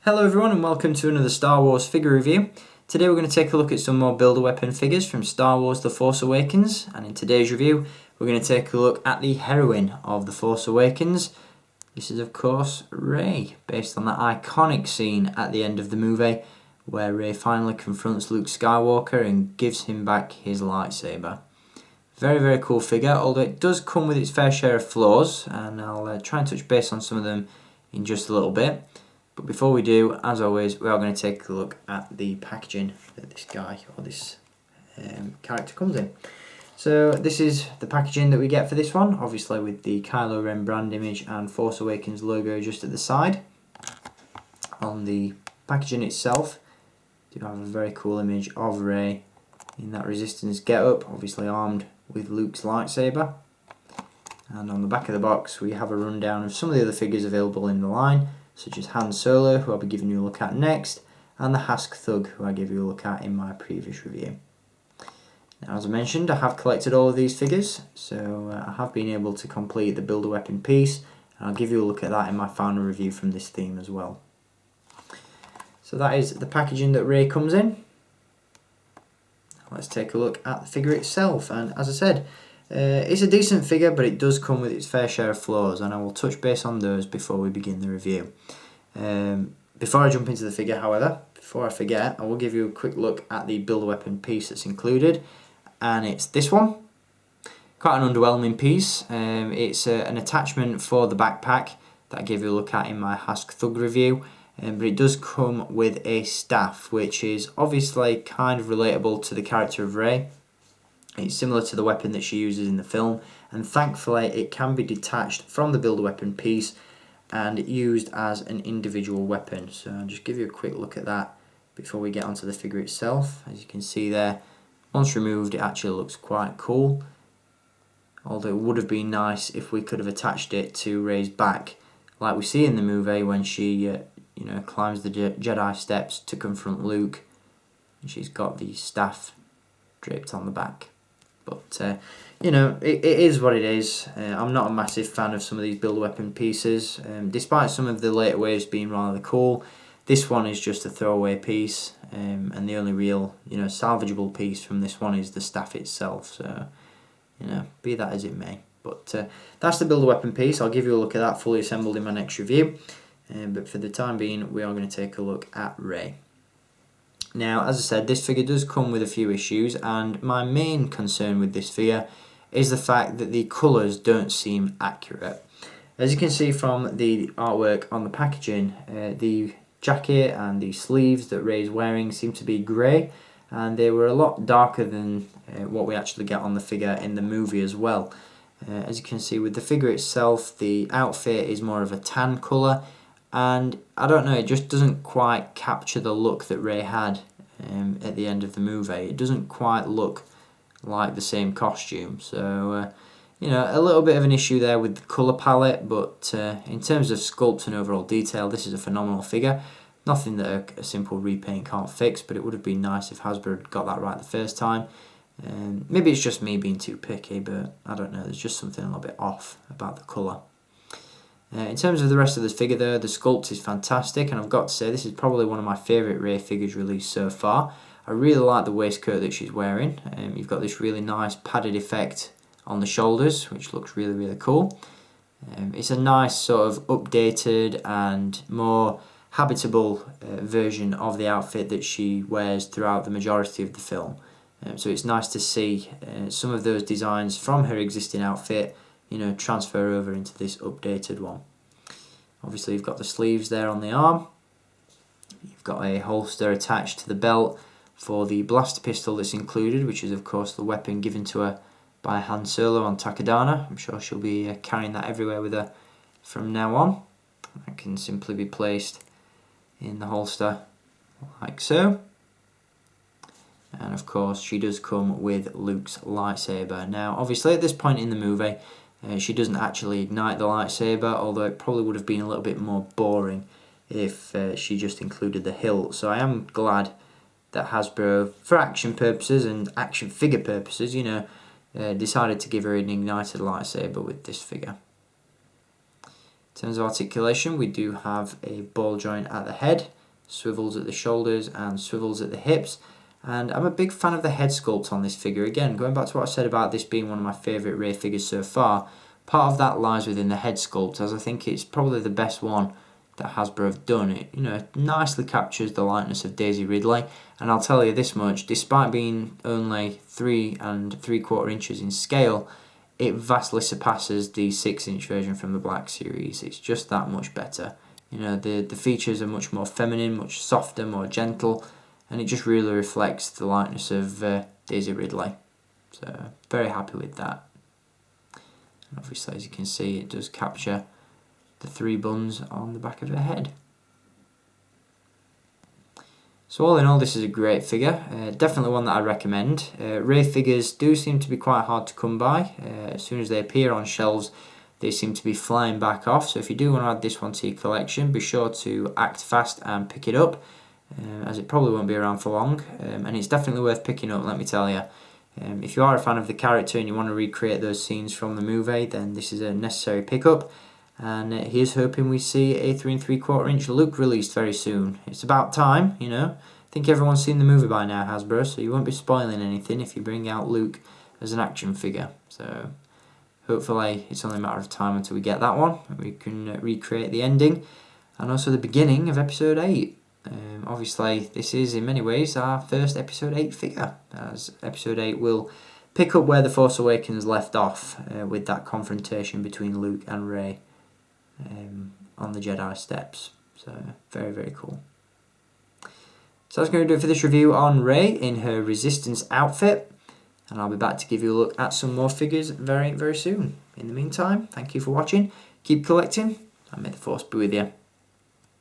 Hello everyone and welcome to another Star Wars figure review. Today we're going to take a look at some more Build-A-Weapon figures from Star Wars The Force Awakens, and in today's review we're going to take a look at the heroine of The Force Awakens. This is of course Rey, based on that iconic scene at the end of the movie where Rey finally confronts Luke Skywalker and gives him back his lightsaber. Very, very cool figure, although it does come with its fair share of flaws, and I'll try and touch base on some of them in just a little bit. But before we do, as always, we are going to take a look at the packaging that this guy or this character comes in. So this is the packaging that we get for this one, obviously with the Kylo Ren brand image and Force Awakens logo just at the side. On the packaging itself, you have a very cool image of Rey in that Resistance get-up, obviously armed with Luke's lightsaber. And on the back of the box we have a rundown of some of the other figures available in the line, such as Han Solo, who I'll be giving you a look at next, and the Hask Thug, who I gave you a look at in my previous review. Now, as I mentioned, I have collected all of these figures, so I have been able to complete the Build-A-Weapon piece, and I'll give you a look at that in my final review from this theme as well. So that is the packaging that Rey comes in. Let's take a look at the figure itself, and as I said, it's a decent figure, but it does come with its fair share of flaws, and I will touch base on those before we begin the review. Before I jump into the figure, however, before I forget, I will give you a quick look at the Build-A-Weapon piece that's included, and it's this one. Quite an underwhelming piece. It's an attachment for the backpack that I gave you a look at in my Hask Thug review, but it does come with a staff, which is obviously kind of relatable to the character of Rey. It's similar to the weapon that she uses in the film, and thankfully it can be detached from the Build-A-Weapon piece and used as an individual weapon. So I'll just give you a quick look at that before we get onto the figure itself. As you can see there, once removed it actually looks quite cool, although it would have been nice if we could have attached it to Rey's back like we see in the movie when she climbs the Jedi steps to confront Luke, and she's got the staff draped on the back. But, it is what it is. I'm not a massive fan of some of these Build-A-Weapon pieces. Despite some of the later waves being rather cool, this one is just a throwaway piece. And the only real, salvageable piece from this one is the staff itself. So, be that as it may. But that's the Build-A-Weapon piece. I'll give you a look at that fully assembled in my next review. But for the time being, we are going to take a look at Rey. Now, as I said, this figure does come with a few issues, and my main concern with this figure is the fact that the colours don't seem accurate. As you can see from the artwork on the packaging, the jacket and the sleeves that Rey's wearing seem to be grey, and they were a lot darker than what we actually get on the figure in the movie as well. As you can see with the figure itself, the outfit is more of a tan colour, and I don't know, it just doesn't quite capture the look that Rey had at the end of the movie. It doesn't quite look like the same costume, so a little bit of an issue there with the colour palette, but in terms of sculpt and overall detail, this is a phenomenal figure. Nothing that a simple repaint can't fix, but it would have been nice if Hasbro had got that right the first time. Maybe it's just me being too picky, but I don't know, there's just something a little bit off about the colour. In terms of the rest of the figure though, the sculpt is fantastic, and I've got to say this is probably one of my favourite Rey figures released so far. I really like the waistcoat that she's wearing. You've got this really nice padded effect on the shoulders, which looks really, really cool. It's a nice sort of updated and more habitable version of the outfit that she wears throughout the majority of the film. So it's nice to see some of those designs from her existing outfit transfer over into this updated one. Obviously you've got the sleeves there on the arm. You've got a holster attached to the belt for the blaster pistol that's included, which is of course the weapon given to her by Han Solo on Takodana. I'm sure she'll be carrying that everywhere with her from now on. That can simply be placed in the holster like so. And of course she does come with Luke's lightsaber. Now obviously at this point in the movie she doesn't actually ignite the lightsaber, although it probably would have been a little bit more boring if she just included the hilt. So I am glad that Hasbro, for action purposes and action figure purposes, decided to give her an ignited lightsaber with this figure. In terms of articulation, we do have a ball joint at the head, swivels at the shoulders and swivels at the hips. And I'm a big fan of the head sculpt on this figure. Again, going back to what I said about this being one of my favourite Rey figures so far, part of that lies within the head sculpt, as I think it's probably the best one that Hasbro have done. It, nicely captures the likeness of Daisy Ridley, and I'll tell you this much, despite being only 3 3/4 inches in scale, it vastly surpasses the 6-inch version from the Black Series. It's just that much better. The features are much more feminine, much softer, more gentle, and it just really reflects the likeness of Daisy Ridley. So, very happy with that. And obviously, as you can see, it does capture the 3 buns on the back of her head. So all in all, this is a great figure, definitely one that I recommend. Rey figures do seem to be quite hard to come by. As soon as they appear on shelves, they seem to be flying back off. So if you do want to add this one to your collection, be sure to act fast and pick it up, as it probably won't be around for long. And it's definitely worth picking up, let me tell you. If you are a fan of the character and you want to recreate those scenes from the movie, then this is a necessary pickup. And here's hoping we see a 3 3/4 inch Luke released very soon. It's about time, I think everyone's seen the movie by now, Hasbro, so you won't be spoiling anything if you bring out Luke as an action figure. So hopefully it's only a matter of time until we get that one. We can recreate the ending and also the beginning of episode 8. Obviously, this is in many ways our first episode 8 figure, as episode 8 will pick up where The Force Awakens left off with that confrontation between Luke and Rey on the Jedi steps. So, very, very cool. So that's going to do it for this review on Rey in her Resistance outfit. And I'll be back to give you a look at some more figures very, very soon. In the meantime, thank you for watching. Keep collecting, and may the Force be with you.